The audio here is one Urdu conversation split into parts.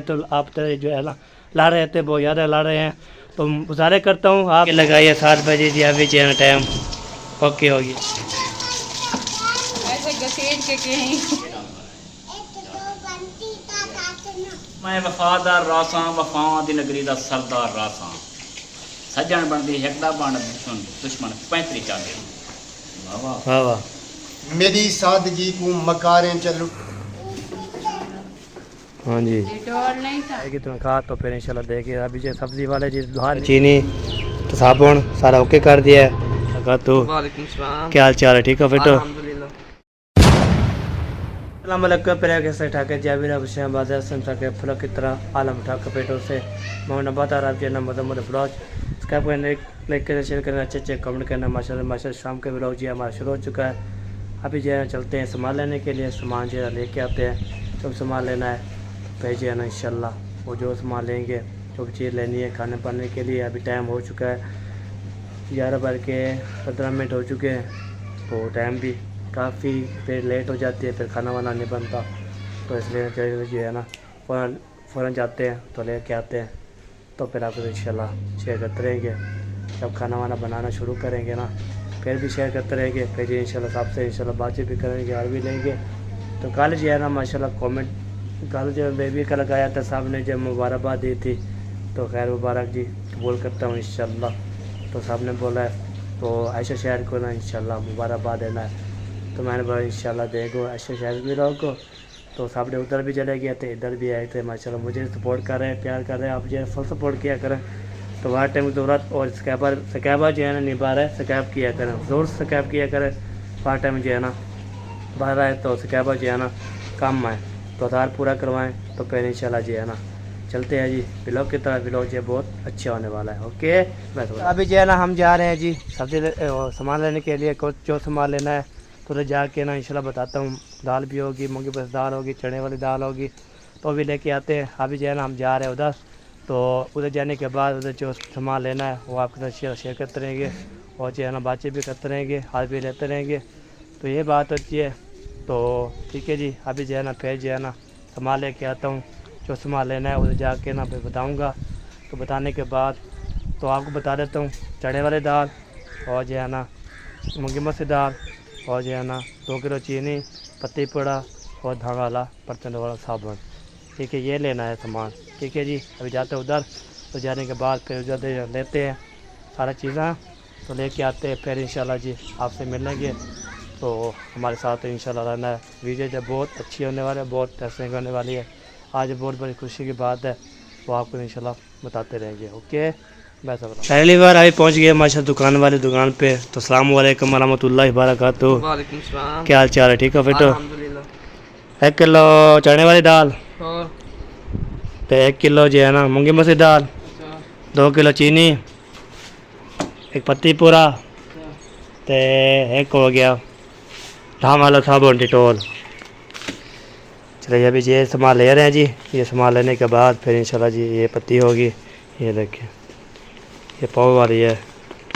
تو آپ جو ہے لا رہے تھے بہت زیادہ لا رہے ہیں، تو گزارش کرتا ہوں آپ لگائیے 7 بجے جی ابھی جو ہے ٹائم اوکے ہوگی ایسے گھسیٹ کے کہیں میں وفادار راساں وفاواں دی نگری دا سردار راساں سجن بندی ہکدا بن دشمن 35 چاہے واہ واہ میری سادگی کو مکاریں چلو. ہاں جی ڈیٹول نہیں تھا کی تنخواہ تو پھر انشاءاللہ دیکھیے ابھی جو سبزی والے جی چینی تو صابن سارا اوکے کر دیا ہے. تو وعلیکم السلام. کیا حال چال ہے؟ ٹھیک ہے بیٹو؟ الحمدللہ. السلام علیکم. پھر کیسے ٹھاکے جابر حسین آباد سن تھا فلک کی طرح عالم ٹھاک پیٹوں سے محمد بتا رہا ہے مدمد فروج سکائپ کرنے لائک کرنا شیئر کرنا اچھے کمنٹ کرنا ماشاءاللہ شام کے ولاگ جی ہمارا شروع ہو چکا ہے. ابھی جو ہے چلتے ہیں سامان لینے کے لیے، سامان جو ہے لے کے آتے ہیں. جو سامان لینا ہے بھیجے نا انشاءاللہ وہ جو سامان لیں گے جو چیز لینی ہے کھانے پانے کے لیے. ابھی ٹائم ہو چکا ہے 11:15 ہو چکے ہیں، تو ٹائم بھی کافی پھر لیٹ ہو جاتی ہے، پھر کھانا وانا نہیں بنتا، تو اس لیے جو ہے نا فوراً جاتے ہیں تو لے کے آتے ہیں. تو پھر آپ انشاءاللہ شیئر کرتے رہیں گے. جب کھانا وانا بنانا شروع کریں گے نا پھر بھی شیئر کرتے رہیں گے. پھر جی انشاءاللہ صاحب سے انشاءاللہ بات چیت بھی کریں گے اور بھی لیں گے. تو کل جو ہے نا ماشاءاللہ کومنٹ کل جو بیبی کا لگایا تھا صاحب نے جو مبارکباد دی تھی، تو خیر مبارک جی قبول کرتا ہوں انشاءاللہ. تو صاحب نے بولا ہے تو عائشہ شہر کو نا انشاءاللہ مبارکباد دینا ہے، تو میں نے بولا انشاءاللہ دے گو عائشہ شہر بھی لوگوں کو. تو صاحب نے ادھر بھی چلے گئے تھے ادھر بھی آئے تھے ماشاءاللہ. مجھے سپورٹ کر رہے ہیں پیار کر رہے ہیں، آپ جو ہے فل سپورٹ کیا کریں. تو ہر ٹائم ضرورت اور سکیبہ جو ہے نا نبھا رہا ہے، سکیب کیا کریں ضرور سکیب کیا کریں. ہر ٹائم جو ہے نا باہر آئے تو سکیبہ جو ہے نا کام آئے تو ادھار پورا کروائیں. تو پھر انشاءاللہ جو ہے نا چلتے ہیں جی بلاگ کی طرح. بلاگ جو ہے بہت اچھا ہونے والا ہے. اوکے ابھی جو ہے نا ہم جا رہے ہیں جی سبزی سامان لینے کے لیے. کچھ جو سامان لینا ہے تو ادھر جا کے نا انشاءاللہ بتاتا ہوں. دال بھی ہوگی، مونگی بس دال ہوگی، چنے والی دال ہوگی، تو بھی لے کے آتے ہیں. ابھی جو ہے نا ہم جا رہے ہیں ادھر، تو ادھر جانے کے بعد ادھر جو سامان لینا ہے وہ آپ کے ساتھ شیئر کرتے رہیں گے اور جو ہے نا بات چیت بھی کرتے رہیں گے، ہاتھ بھی لیتے رہیں گے. تو یہ بات ہوتی ہے. تو ٹھیک ہے جی ابھی جو ہے نا پھر جو ہے نا سامان لے کے آتا ہوں. جو سامان لینا ہے ادھر جا کے نا پھر بتاؤں گا. تو بتانے کے بعد تو آپ کو بتا دیتا ہوں چنے والی دال اور جو ہے نا مونگی مسری دال اور جو ہے نا 2 کلو چینی، پتی پوڑا اور دھاگا والا برتن والا صابن. ٹھیک ہے یہ لینا ہے سامان. ٹھیک ہے جی ابھی جاتے ہیں ادھر. تو جانے کے بعد پھر ادھر لیتے ہیں سارا چیزیں تو لے کے آتے ہیں. پھر انشاءاللہ جی آپ سے ملیں گے تو ہمارے ساتھ انشاءاللہ رہنا ہے. ویڈیو جب بہت اچھی ہونے والی ہے، بہت انٹرسٹنگ ہونے والی ہے. آج بہت بڑی خوشی کی بات ہے، وہ آپ کو انشاءاللہ بتاتے رہیں گے. اوکے پہلی بار ابھی پہنچ گئے ماشاء دکان والی دکان پہ. تو السلام علیکم ورحمۃ اللہ وبرکاتہ. وعلیکم السلام. کیا حال چال ہے؟ ٹھیک ہے بیٹو؟ الحمدللہ. 1 کلو چنے والی دال، اور تو 1 کلو جو ہے نا مونگی مسری دال، اچھا 2 کلو چینی، 1 پتی پورا، تو 1 ہو گیا دھام والا صابن ڈیٹول. چلیے ابھی یہ سامان لے رہے ہیں جی. یہ سامان لینے کے بعد پھر انشاءاللہ جی یہ پتی ہوگی. یہ دیکھیں یہ پاؤ والی ہے.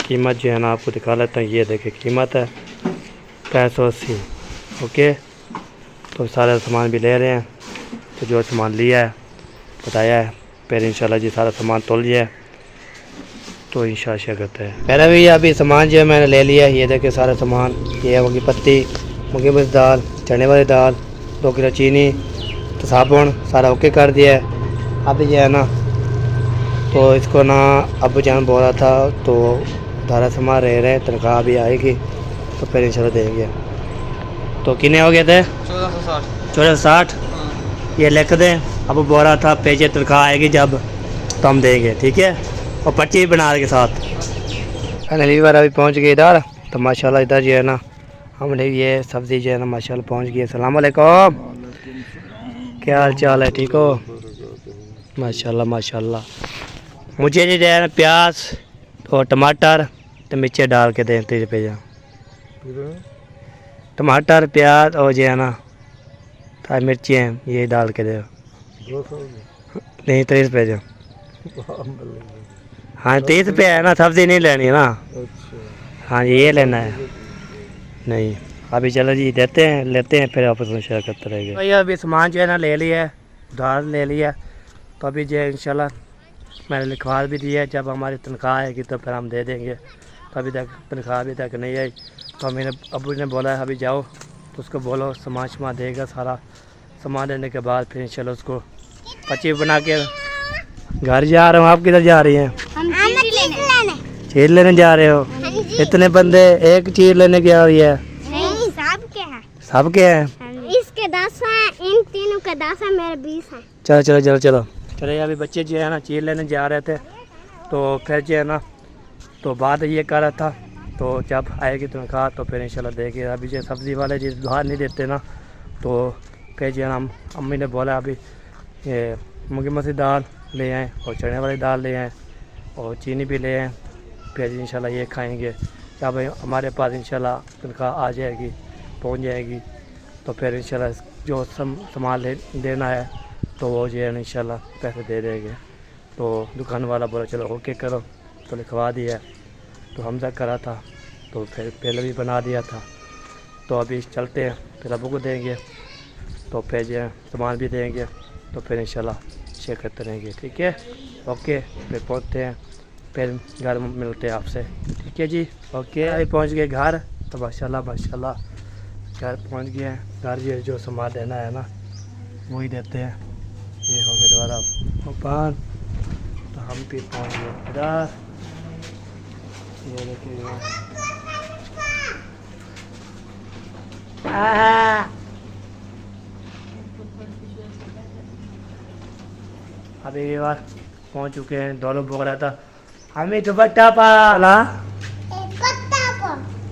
قیمت جو ہے نا آپ کو دکھا لیتا ہوں. یہ دیکھیں قیمت ہے 580. اوکے تو سارا سامان بھی لے رہے ہیں. تو جو سامان لیا ہے بتایا ہے پھر انشاءاللہ جی سارا سامان تول لیا ہے تو انشاءاللہ کرتے ہیں. میرا بھی ابھی سامان جو ہے میں نے لے لیا ہے. یہ دیکھیں سارا سامان. یہ ہوگی پتی، مونگی مسری دال، چنے والی دال، 2 کلو چینی، تو صابن سارا اوکے کر دیا ہے. ابھی جو ہے نا تو اس کو نا ابو جان بول رہا تھا تو دارا سامان رہ رہے تنخواہ ابھی آئے گی تو پھر انشاءاللہ دیں گے. تو کتنے ہو گئے تھے؟ 1460. 1460. یہ لکھ دیں. ابو بول رہا تھا پیجے تنخواہ آئے گی جب تو ہم دیں گے. ٹھیک ہے اور پرچی بھی بنا کے ساتھ. پہلی بار ابھی پہنچ گئے ادھر. تو ماشاءاللہ ادھر جو ہے نا ہم نے یہ سبزی جو ہے نا ماشاءاللہ پہنچ گئی. السلام علیکم. کیا حال چال ہے؟ ٹھیک ہو؟ ماشاءاللہ ماشاءاللہ. مجھے جو ہے نا پیاز اور ٹماٹر تو مرچیں ڈال کے دیں 30 روپے. ٹماٹر پیاز اور جو ہے نا مرچیں ہیں یہ ڈال کے دے. نہیں 30 روپے جو. ہاں 30 روپے ہے نا. سبزی نہیں لینی ہے نا. ہاں جی یہ لینا ہے. نہیں ابھی چلو جی لیتے ہیں پھر آپس میں شیئر کرتے رہیں گے. بھائی ابھی سامان جو ہے نا لے لیا ہے، دال لے لیا ہے تو ابھی جو ہے انشاءاللہ میں نے لکھوا بھی دی ہے، جب ہماری تنخواہ آئے گی تو پھر ہم دے دیں گے. تو ابھی تک تنخواہ ابھی تک نہیں آئی، تو میرے ابو نے بولا ہے ابھی جاؤ تو اس کو بولو سامان شمان دے گا. سارا سامان دینے کے بعد پھر انشاءاللہ اس کو پچی بنا کے گھر جا رہا ہوں. آپ کدھر جا رہی ہیں؟ چیز لینے جا رہے ہو؟ اتنے بندے ایک چیز لینے کی آ رہی ہے؟ سب کے ہیں؟ اس کے 10 ہیں، ان تینوں کے 10 ہیں، میرے 20 ہیں. چلو چلو چلو چلو چلے. ابھی بچے جو ہے نا چیز لینے جا رہے تھے، تو پھر جو ہے نا تو بات یہ کر رہا تھا، تو جب آئے گی تنخواہ تو پھر انشاءاللہ دے گی. ابھی جو سبزی والے جو دھار نہیں دیتے نا، تو پھر جو ہے نا امی نے بولا ابھی یہ مونگی مسری دال لے آئیں اور چنے والی دال لے آئیں اور چینی بھی لے آئیں. پھر انشاءاللہ یہ کھائیں گے. جب ہمارے پاس انشاءاللہ تنخواہ آ جائے گی، پہنچ جائے گی، تو پھر انشاءاللہ جو سامان دینا ہے تو وہ جو ہے انشاءاللہ پیسے دے دیں گے. تو دکان والا بولا چلو اوکے کرو، تو لکھوا دیا. تو حمزہ کرا تھا تو پھر پہلے بھی بنا دیا تھا. تو ابھی چلتے ہیں، پھر ابو کو دیں گے، تو پھر جو ہے سامان بھی دیں گے، تو پھر انشاءاللہ شیئر کرتے رہیں گے. ٹھیک ہے، اوکے. پھر پہنچتے ہیں، پھر گھر ملتے ہیں آپ سے. ٹھیک ہے جی، اوکے. ابھی پہنچ گئے گھر، تو ماشاءاللہ ماشاءاللہ گھر پہنچ گئے ہیں. گھر جو سامان دینا ہے نا وہی دیتے ہیں. یہ ہو گیا دوبارہ اوپن. تو ہم بھی پہنچ گئے ادھر. یہ دیکھیے ابھی یہ بار پہنچ چکے ہیں. دونوں بول رہا تھا ہمیں دوپٹہ پالا.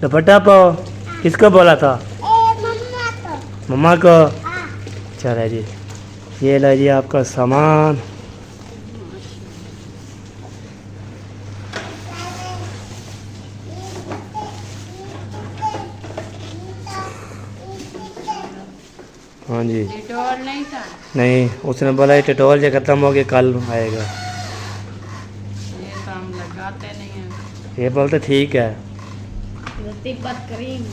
دوپٹہ پاؤ کس کو بولا تھا؟ مما کو. چلے جی، یہ لے جی آپ کا سامان. ہاں جی. ڈیٹول نہیں تھا، نہیں، اس نے بولا یہ ٹٹول جو ختم ہو گیا کل آئے گا. یہ تو ہم لگاتے نہیں ہیں. یہ بولتے ٹھیک ہے. تبت کریم اس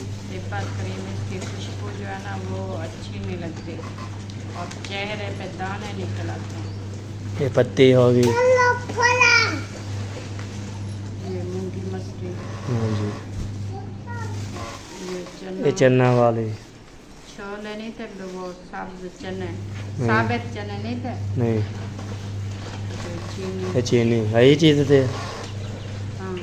کی خوشبو جو ہے نا وہ اچھی نہیں لگتی اور چہرے پہ دانے نکل آتے ہیں. یہ پتی ہوگی. یہ مونگی مسری، ہاں جی. یہ یہ چنا والی چھولے نہیں تھے وہ سبز چنے، ثابت چنے نہیں تھے. نہیں، چینی، یہ چینی یہی چیز تھے. ہاں.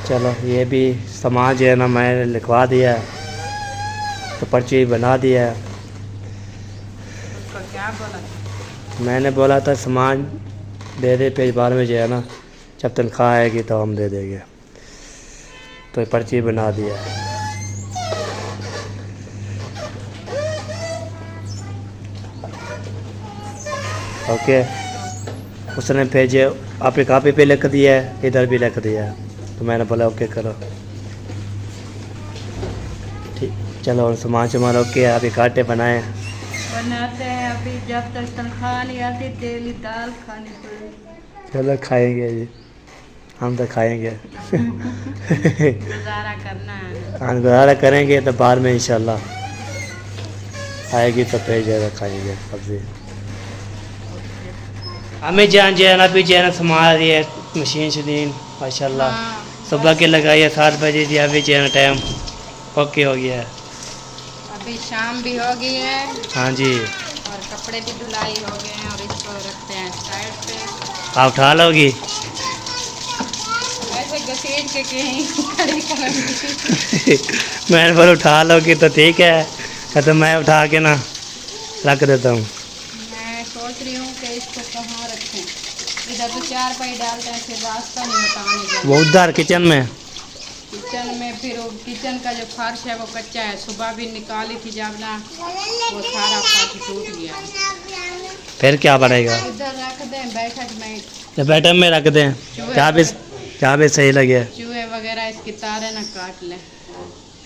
چلو یہ بھی سامان جو ہے نا میں نے لکھوا دیا ہے، تو پرچی بنا دیا ہے. اس کو کیا بولا؟ میں نے بولا تھا سامان دے دے پیج بار میں جو ہے نا جب تنخواہ آئے گی تو ہم دے دیں گے. تو یہ پرچی بنا دیا ہے. اوکے. اس نے بھیجے آپ کی کاپی پہ لکھ دیا ہے، ادھر بھی لکھ دیا ہے. تو میں نے بولا اوکے کرو. ٹھیک، چلو اور سامان شمان اوکے. ابھی کاٹے بنائیں. بناتے ہیں ابھی، جب تک تنخواہ نہیں آتی تیلی دال کھانی پڑے. چلو کھائیں گے جی، ہم تو کھائیں گے. گزارا کرنا ہے. ہم گزارا کریں گے تو بعد میں انشاءاللہ آئے گی تو پھر جو ہے کھائیں گے سبزی. ہمیں جان جو ہے نا ابھی جو ہے نا سنبھال رہی ہے مشین شدین ماشاءاللہ. صبح کے لگائی ہے 7 بجے جی. ابھی جو ہے نا ٹائم اوکے ہو گیا ہے. ابھی شام بھی ہو گئی ہے ہاں جی. اور کپڑے بھی دھلائی ہو گئے ہیں، اور اس کو رکھتے ہیں سائڈ پہ. آپ اٹھا لو گی؟ ایسے گھسیٹ کے کہیں کھڑی کروں گی. میں نے بولا اٹھا لو گی تو ٹھیک ہے، تو میں اٹھا کے نا رکھ دیتا ہوں. میں سوچ رہی ہوں کہ اس کو کہاں رکھیں. ادھر تو 4 پائی ڈالتے ہیں، پھر راستہ نہیں ہوتا آنے جانے. وہ ادھر کچن میں. کچن میں پھر وہ کچن کا جو فرش ہے وہ کچا ہے. صبح بھی نکالی تھی جب نا وہ سارا فرش ٹوٹ گیا. پھر کیا بنے گا؟ ادھر رکھ دیں بیٹھک میں، بیٹھک میں رکھ دیں، جہاں بھی صحیح لگے. چوہے وغیرہ اس کی تاریں نہ کاٹ لیں.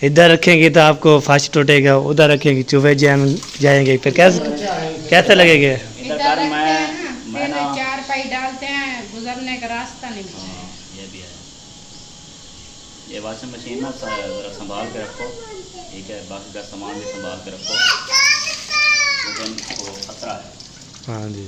ادھر رکھیں گے تو آپ کو فرش ٹوٹے گا، ادھر رکھیں گے چوہے جائیں گے، پھر کیسے لگے گا؟ ادھر رکھتے ہیں نا، پھر 4 پائی ڈالتے ہیں، گزرنے کا راستہ نہیں ملتا. یہ بھی ہے. یہ واشنگ مشین نا ذرا سنبھال کے رکھو، ٹھیک ہے. باقی کا سامان بھی سنبھال کے رکھو، لیکن وہ خطرہ ہے. ہاں جی.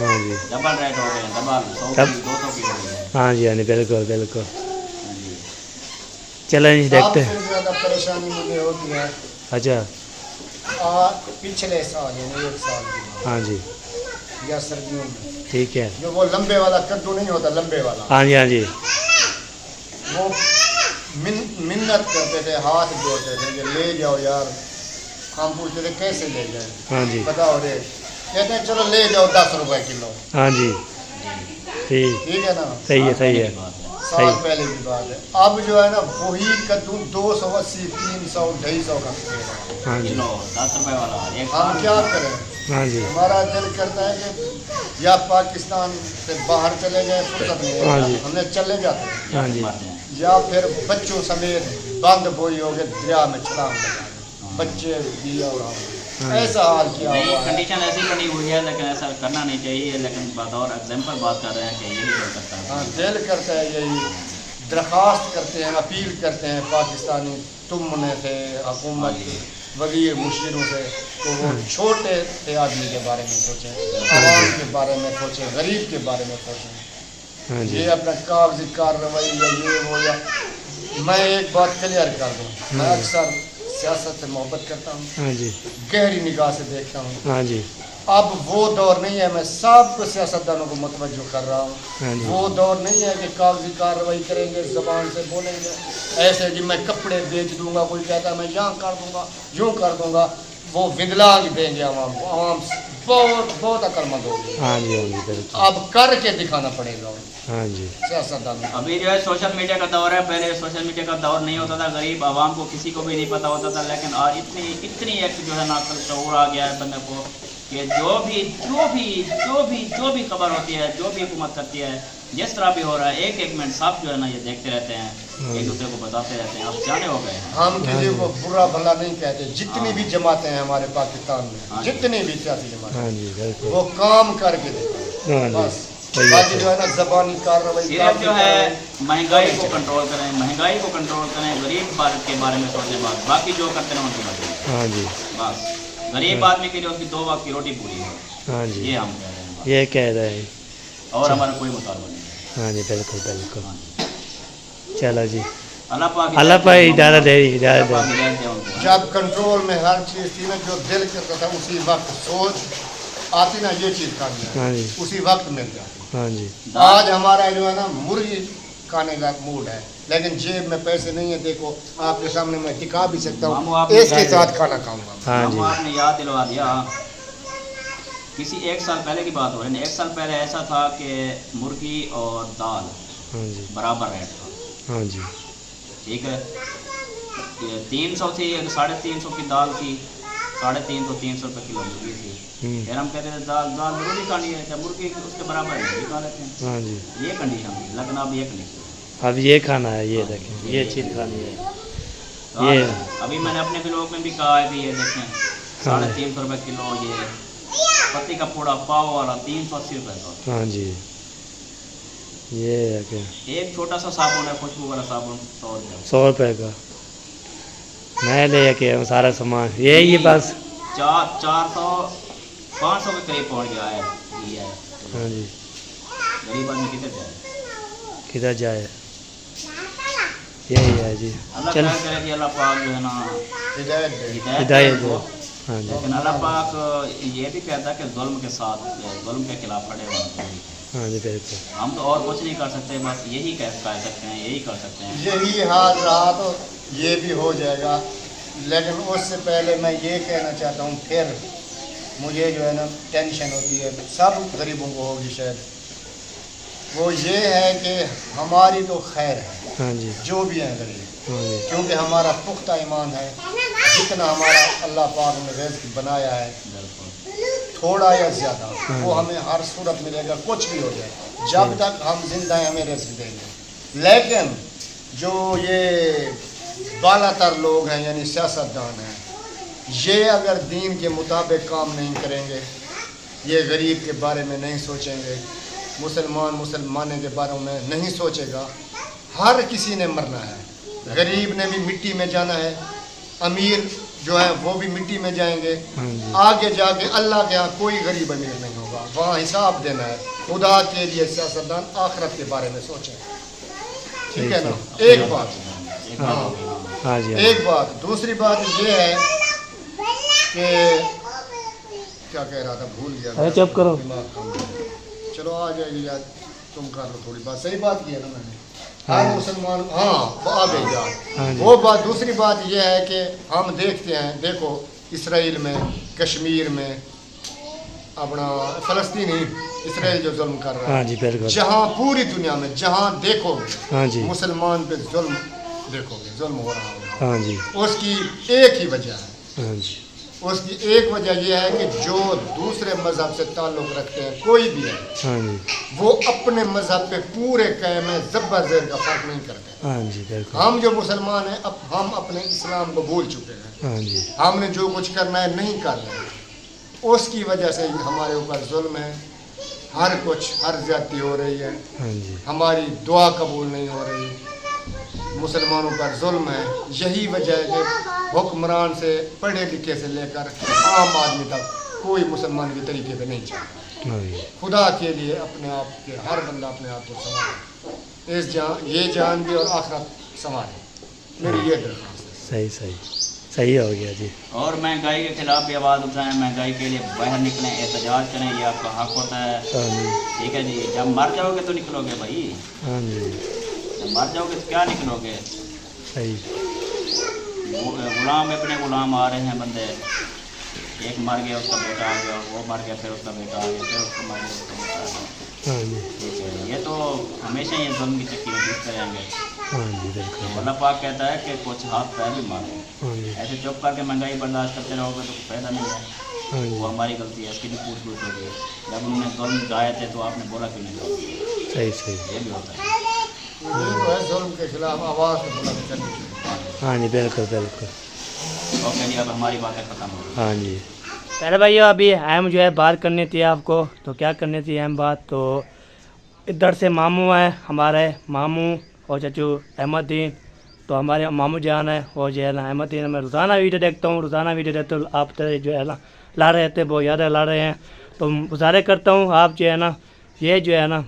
ہاں جی ڈبل ریٹ ہو گئے ہیں، ڈبل 100 تب- کی 200 کی ہو گئی ہے. ہاں جی ہاں جی بالکل بالکل. ہاں جی. چلیں جی اب دیکھتے پھر ہیں. زیادہ پریشانی مجھے ہوتی ہے اچھا پچھلے سال یعنی 1 سال کی بات، ہاں جی یا سردیوں میں ٹھیک ہے. جو وہ لمبے والا کدو نہیں ہوتا، لمبے والا، ہاں جی ہاں جی وہ منت کرتے تھے، ہاتھ جوڑتے تھے کہ لے جاؤ یار. ہم پوچھتے تھے کیسے لے جائیں، ہاں جی بتاؤ ریٹ. کہتے ہیں چلو لے جاؤ 10 روپے کلو. ہاں جی ٹھیک ٹھیک ہے نا، صحیح ہے صحیح ہے سال صحیح. پہلے کی بات ہے. اب جو ہے نا وہی کدو 280 300 250 کا دے رہا ہے. ہاں جی کلو 10 روپے والا ایک ہم سال کیا میں. کریں؟ ہاں جی ہمارا دل کرتا ہے کہ یا پاکستان سے باہر چلے گئے فرصت نہیں ہاں ہے، جی. ہم نے چلے جاتے ہیں، ہاں جی مرتے ہیں. یا پھر بچوں سمیت بند بوئی ہو گئے دریا میں چھلانگ لگا دیں. بچے بھی اور ہم، ایسا حال کیا نہیں ہوا ہے. کنڈیشن ایسی بنی ہوئی ہے، لیکن ایسا کرنا نہیں چاہیے. لیکن بطور ایگزامپل بات کر رہے ہیں کہ یہ نہیں ہو سکتا. ہاں دل کرتا ہے یہی. درخواست کرتے ہیں، اپیل کرتے ہیں پاکستانی تم سے، حکومت وزیر مشیروں سے، تو وہ چھوٹے سے آدمی کے بارے میں سوچیں، عوام کے بارے میں سوچیں، غریب کے بارے میں سوچیں. ہاں جی یہ اپنا کاغذی کارروائی یا یہ وہ یا. میں ایک بات کلیئر کر دوں، میں اکثر سیاست سے محبت کرتا ہوں، ہاں جی گہری نگاہ سے دیکھتا ہوں. ہاں جی اب وہ دور نہیں ہے، میں سب کو سیاستدانوں کو متوجہ کر رہا ہوں. ہاں جی وہ دور نہیں ہے کہ کاغذی کارروائی کریں گے، زبان سے بولیں گے ایسے کہ میں کپڑے بیچ دوں گا، کوئی کہتا ہے میں یہاں کر دوں گا، یوں کر دوں گا. وہ ودلانگ دیں گے عوام کو. عوام بہت بہت عقل مند ہوگی. ہاں جی ہاں جی بالکل. اب کر کے دکھانا پڑے گا ہاں جی سیاستدانوں کو. ابھی جو ہے سوشل میڈیا کا دور ہے. پہلے سوشل میڈیا کا دور نہیں ہوتا تھا، غریب عوام کو کسی کو بھی نہیں پتہ ہوتا تھا. لیکن آج اتنی ایک جو ہے نا شعور آ گیا ہے بندے کو کہ جو بھی خبر ہوتی ہے، جو بھی حکومت کرتی ہے، جس طرح بھی ہو رہا ہے، ایک منٹ سب جو ہے نا یہ دیکھتے رہتے ہیں، ایک دوسرے کو بتاتے رہتے ہیں. اب جانے ہو گئے ہیں. ہم کسی کو برا بھلا نہیں کہتے. جتنی بھی جماعتیں ہیں ہمارے پاکستان میں، جتنی بھی سیاسی جماعتیں، ہاں جی بالکل. وہ کام کر کے دیکھیں. ہاں جی بس صحیح باقی ہے. جو ہے نا زبانی کارروائی صرف جو ہے مہنگائی کو کنٹرول کریں، مہنگائی کو کنٹرول کریں، غریب بارے کے بارے میں سوچیں. بات باقی جو کرتے ہیں ان کی بات. ہاں جی بس غریب آدمی کے لیے اس کی 2 وقت کی روٹی پوری ہو. ہاں جی یہ ہم کہہ رہے ہیں بات. یہ کہہ رہے ہیں. اور ہمارا کوئی مطالبہ نہیں ہے. ہاں جی بالکل بالکل. ہاں جی. چلو جی اللہ پاک اللہ پاک ہدایت دے ہدایت اللہ پاک دے. ہدایت دے ان کو. جب کنٹرول میں ہر چیز تھی نا، جو دل کرتا تھا اسی وقت سوچ آتی نا یہ چیز کھانی ہے، ہاں جی اسی وقت مل جاتی. ہاں جی آج ہمارا جو ہے نا مرغی کھانے کا موڈ ہے، لیکن جیب میں پیسے نہیں ہیں. دیکھو آپ کے سامنے میں دکھا بھی سکتا ماموں ہوں، آپ نے اس کے ساتھ کھانا کھاؤں گا. ہاں ہم جی آپ نے یاد دلوا دیا. کسی 1 سال پہلے کی بات ہو رہی ہے. 1 سال پہلے ایسا تھا کہ مرغی اور دال ہاں جی برابر ریٹ تھا. ہاں جی ٹھیک ہے. 300 تھی، 350 کی دال تھی، 350 روپے کلو مرغی تھی. پھر ہم کہتے تھے دال مرغی کھانی ہے، جب مرغی اس کے برابر ہے مرغی کھا لیتے ہیں. ہاں جی یہ کنڈیشن تھی. لیکن اب یہ کنڈیشن اب یہ کھانا ہے. یہ دیکھیں یہ چیز کھانی ہے. یہ ابھی میں نے اپنے بلاگ میں بھی کہا ہے کہ یہ دیکھیں 350 روپے کلو. یہ پتی کا پوڑا پاؤ والا 380 روپے کا. ہاں جی یہ ہے کہ ایک چھوٹا سا صابن ہے خوشبو والا صابن 100 روپے. 100 روپے کا میں لے کے آیا ہوں سارا سامان. یہی ہے بس. 400 500 کے قریب پہنچ گیا ہے. یہ ہے ہاں جی غریب آدمی کدھر جائے. کدھر جائے. یہی ہے جی. اللہ چل خیر کرے کہ اللہ پاک جو ہے نا ہدایت دے. ہدایت دے. دے. ہاں جی لیکن اللہ پاک یہ بھی کہتا ہے کہ ظلم کے ساتھ ظلم کے خلاف کھڑے ہونا چاہیے. ہاں جی بالکل. ہم تو اور کچھ نہیں کر سکتے، بس یہی کہہ سکتے ہیں، یہی کر سکتے ہیں. یہی حال رہا تو یہ بھی ہو جائے گا. لیکن اس سے پہلے میں یہ کہنا چاہتا ہوں، پھر مجھے جو ہے نا ٹینشن ہوتی ہے، سب غریبوں کو ہوگی شاید. وہ یہ ہے کہ ہماری تو خیر ہے ہاں جی جو بھی ہیں غریب، ہاں جی کیونکہ ہمارا پختہ ایمان ہے. جتنا ہمارا اللہ پاک نے رزق بنایا ہے، تھوڑا یا زیادہ، وہ ہمیں ہر صورت ملے گا. کچھ بھی ہو جائے، جب تک ہم زندہ ہیں ہمیں رزق دیں گے. لیکن جو یہ بالا تر لوگ ہیں یعنی سیاستدان ہیں، یہ اگر دین کے مطابق کام نہیں کریں گے، یہ غریب کے بارے میں نہیں سوچیں گے، مسلمانوں کے بارے میں نہیں سوچے گا. ہر کسی نے مرنا ہے. غریب نے بھی مٹی میں جانا ہے، امیر جو ہے وہ بھی مٹی میں جائیں گے. ہاں جی آگے جا کے اللہ کے ہاں کوئی غریب امیر نہیں ہوگا, وہاں حساب دینا ہے. خدا کے لیے سیاستدان آخرت کے بارے میں سوچیں. ٹھیک ہے نا, ایک بات. ہاں ہاں جی ایک بات. دوسری بات یہ ہے کہ کیا کہہ رہا تھا, بھول گیا. ارے چپ کرو. دماغ کام کر رہا ہے. چلو آ جائے گی یاد, تم کر لو تھوڑی بات. صحیح بات کی ہے نا میں نے, ہر مسلمان. ہاں آ گئی یاد. وہ بات. دوسری بات یہ ہے کہ ہم دیکھتے ہیں, دیکھو اسرائیل میں, کشمیر میں, اپنا فلسطینی اسرائیل جو ظلم کر رہا ہاں ہے, جی بالکل. جہاں پوری دنیا میں جہاں دیکھو گے ہاں جی مسلمان پہ ظلم دیکھو گے, ظلم ہو رہا ہوگا. ہاں جی اس کی ایک ہی وجہ ہے. ہاں جی اس کی ایک وجہ یہ ہے کہ جو دوسرے مذہب سے تعلق رکھتے ہیں, کوئی بھی ہے, ہاں جی وہ اپنے مذہب پہ پورے قائم ہے, زبر زیر کا فرق نہیں کرتے. ہاں جی بالکل. ہم جو مسلمان ہیں, اب ہم اپنے اسلام کو بھول چکے ہیں. ہاں جی ہم نے جو کچھ کرنا ہے نہیں کر رہے ہیں. اس کی وجہ سے ہمارے اوپر ظلم ہے, ہر کچھ, ہر زیادتی ہو رہی ہے. ہاں جی ہماری دعا قبول نہیں ہو رہی, مسلمانوں پر ظلم ہے. یہی وجہ ہے کہ حکمران سے پڑھے لکھے سے لے کر عام آدمی تک کوئی مسلمان کے طریقے پہ نہیں چلتا. ہاں جی خدا کے لیے اپنے آپ کے, ہر بندہ اپنے آپ کو سنبھالے, اس جان, یہ جان بھی اور آخرت سنبھالے. میری یہ درخواست ہے. صحیح صحیح صحیح ہو گیا جی. اور مہنگائی کے خلاف بھی آواز اٹھائیں, مہنگائی کے لیے باہر نکلیں, احتجاج کریں, یہ آپ کا حق ہوتا ہے. ہاں جی ٹھیک ہے جی. جب مر جاؤ گے تو نکلو گے بھائی, ہاں جی جب مر جاؤ گے تو کیا نکلو گے. صحیح. غلام اپنے غلام آ رہے ہیں بندے, ایک مر گیا اس کا بیٹا آ گیا, وہ مر گیا پھر اس کا بیٹا آ گیا, پھر اس کا مر گیا اس کا بیٹا آ گیا. ہاں جی ٹھیک ہے, یہ تو ہمیشہ یہ ظلم کی چکی ہوتی رہیں گے. ہاں جی بالکل. اللہ پاک کہتا ہے کہ کچھ ہاتھ پیر بھی مارو. ہاں جی ایسے چپ کر کے مہنگائی برداشت کرتے رہو گے تو فائدہ نہیں ہے. ہاں جی وہ ہماری غلطی ہے, اس کی بھی پوچھ گچھ ہوگی. جب انہوں نے ظلم گائے تھے تو آپ نے بولا کیوں نہیں کرو, صحیح صحیح. یہ بھی ہوتا ہے. یہ تو ہے ظلم کے خلاف آواز تو بلند کرنی چاہیے. ہاں جی بالکل بالکل. اوکے جی, اب ہماری باتیں ختم ہو گئی. ہاں جی پہلے بھائی ابھی اہم جو ہے بات کرنی تھی آپ کو, تو کیا کرنی تھی اہم بات. تو ادھر سے ماموں ہیں ہمارے, ماموں اور چچو احمد دین. تو ہمارے ماموں جان ہے وہ جو ہے نا احمد دین, میں روزانہ ویڈیو دیکھتا ہوں, روزانہ ویڈیو دیکھتا ہوں. آپ جو ہے نا لا رہے تھے, بہت زیادہ لا رہے ہیں. تو گزارش کرتا ہوں آپ جو ہے نا یہ جو ہے نا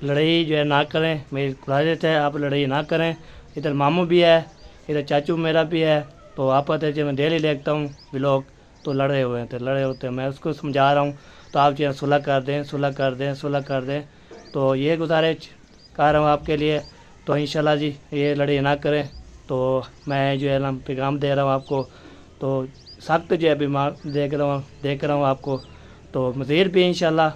لڑائی جو ہے نہ کریں, میری گزارش ہے آپ لڑائی نہ کریں. ادھر ماموں بھی ہے, ادھر چاچو میرا بھی ہے. تو آپس جو میں ڈیلی دیکھتا ہوں ولاگ, تو لڑے ہوئے ہیں, تو لڑے ہوتے ہیں. میں اس کو سمجھا رہا ہوں تو آپ جو ہے صلح کر دیں, صلح کر دیں, صلح کر دیں. تو یہ گزارش کر رہا ہوں آپ کے لیے. تو انشاءاللہ جی یہ لڑائی نہ کریں. تو میں جو ہے نا پیغام دے رہا ہوں آپ کو. تو سخت جو ہے بیمار دیکھ رہا ہوں آپ کو. تو مزید بھی انشاءاللہ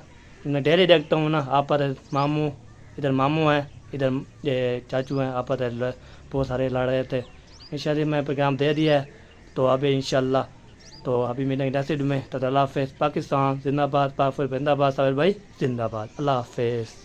میں ڈیلی دیکھتا ہوں نا, آپس ماموں, ادھر ماموں ہیں, ادھر چاچو ہیں, آپس بہت سارے لڑ رہے تھے. انشاءاللہ میں پیغام دے دیا ہے. تو ابھی انشاءاللہ تو ابھی ملیں گے نیکسٹ ویڈیو میں. تو اللہ حافظ. پاکستان زندہ باد, پاک زندہ باد, ساحل بھائی زندہ باد. اللہ حافظ.